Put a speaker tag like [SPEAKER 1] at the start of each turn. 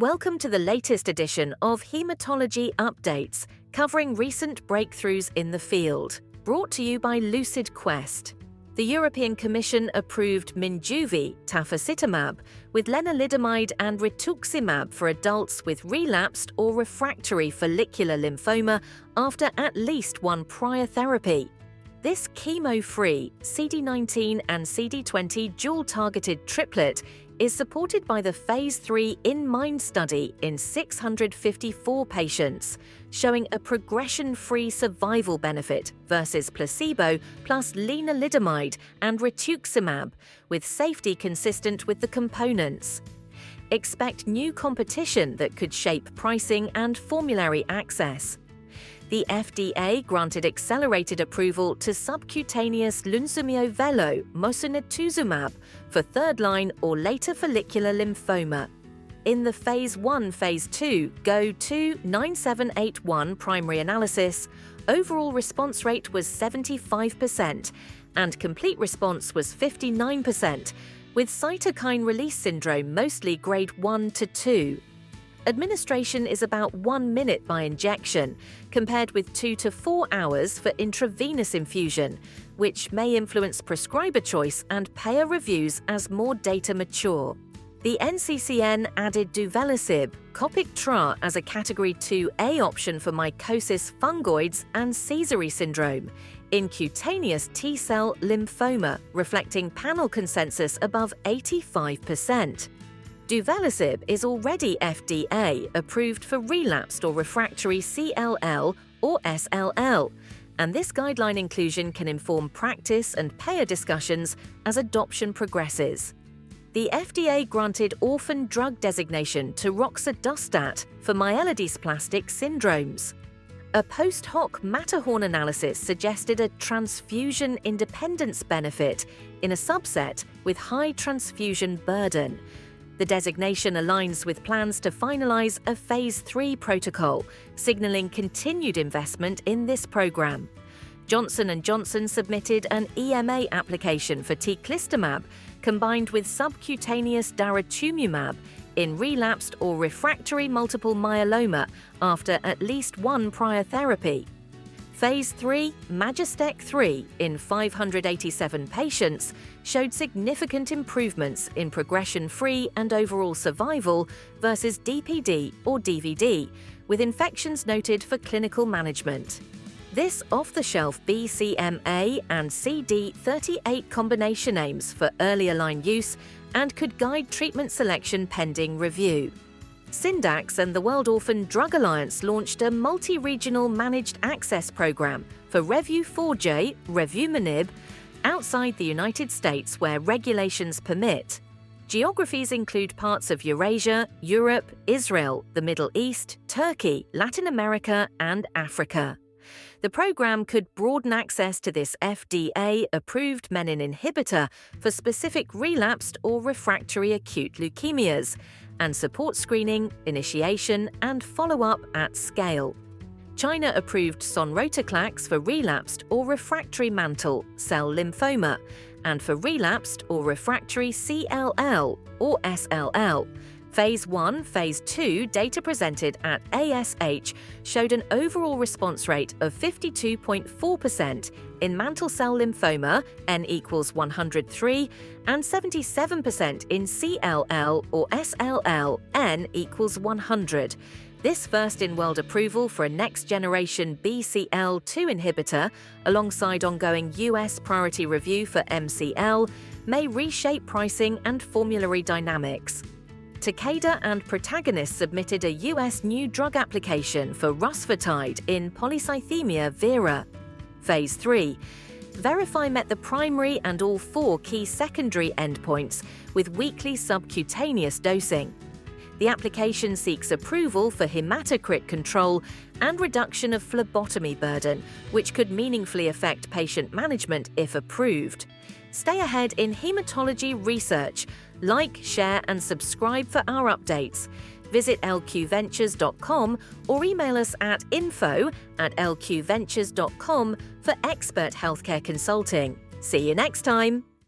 [SPEAKER 1] Welcome to the latest edition of Hematology Updates, covering recent breakthroughs in the field. Brought to you by Lucid Quest. The European Commission approved Minjuvi, tafasitamab, with lenalidomide and rituximab for adults with relapsed or refractory follicular lymphoma after at least one prior therapy. This chemo-free CD19 and CD20 dual-targeted triplet is supported by the Phase 3 inMIND study in 654 patients, showing a progression-free survival benefit versus placebo plus lenalidomide and rituximab, with safety consistent with the components. Expect new competition that could shape pricing and formulary access. The FDA granted accelerated approval to subcutaneous Lunsumio mosunetuzumab for third-line or later follicular lymphoma. In the Phase 1, Phase 2 GO2-9781 primary analysis, overall response rate was 75% and complete response was 59%, with cytokine release syndrome mostly grade 1 to 2. Administration is about 1 minute by injection, compared with 2 to 4 hours for intravenous infusion, which may influence prescriber choice and payer reviews as more data mature. The NCCN added duvelisib, Copictra as a Category 2A option for mycosis fungoides and Sézary syndrome in cutaneous T-cell lymphoma, reflecting panel consensus above 85%. Duvelisib is already FDA approved for relapsed or refractory CLL or SLL, and this guideline inclusion can inform practice and payer discussions as adoption progresses. The FDA granted Orphan Drug Designation to roxadustat for myelodysplastic syndromes. A post-hoc Matterhorn analysis suggested a transfusion independence benefit in a subset with high transfusion burden. The designation aligns with plans to finalize a Phase 3 protocol, signaling continued investment in this program. Johnson & Johnson submitted an EMA application for teclistamab combined with subcutaneous daratumumab in relapsed or refractory multiple myeloma after at least one prior therapy. Phase 3, MajesTEC-3, in 587 patients, showed significant improvements in progression-free and overall survival versus DPD or DVD, with infections noted for clinical management. This off-the-shelf BCMA and CD38 combination aims for earlier line use and could guide treatment selection pending review. Syndax and the World Orphan Drug Alliance launched a multi-regional managed access program for Revu4J, revumenib, outside the United States where regulations permit. Geographies include parts of Eurasia, Europe, Israel, the Middle East, Turkey, Latin America, and Africa. The program could broaden access to this FDA-approved menin inhibitor for specific relapsed or refractory acute leukemias, and support screening, initiation, and follow-up at scale. China approved sonrotoclax for relapsed or refractory mantle cell lymphoma and for relapsed or refractory CLL or SLL. Phase 1, Phase 2 data presented at ASH showed an overall response rate of 52.4% in mantle cell lymphoma, N equals 103, and 77% in CLL or SLL, N equals 100. This first-in-world approval for a next-generation BCL2 inhibitor, alongside ongoing US priority review for MCL, may reshape pricing and formulary dynamics. Takeda and Protagonist submitted a US new drug application for rusfertide in polycythemia vera. Phase 3. Verify met the primary and all 4 key secondary endpoints with weekly subcutaneous dosing. The application seeks approval for hematocrit control and reduction of phlebotomy burden, which could meaningfully affect patient management if approved. Stay ahead in hematology research. Like, share, and subscribe for our updates. Visit lqventures.com or email us at info@lqventures.com for expert healthcare consulting. See you next time!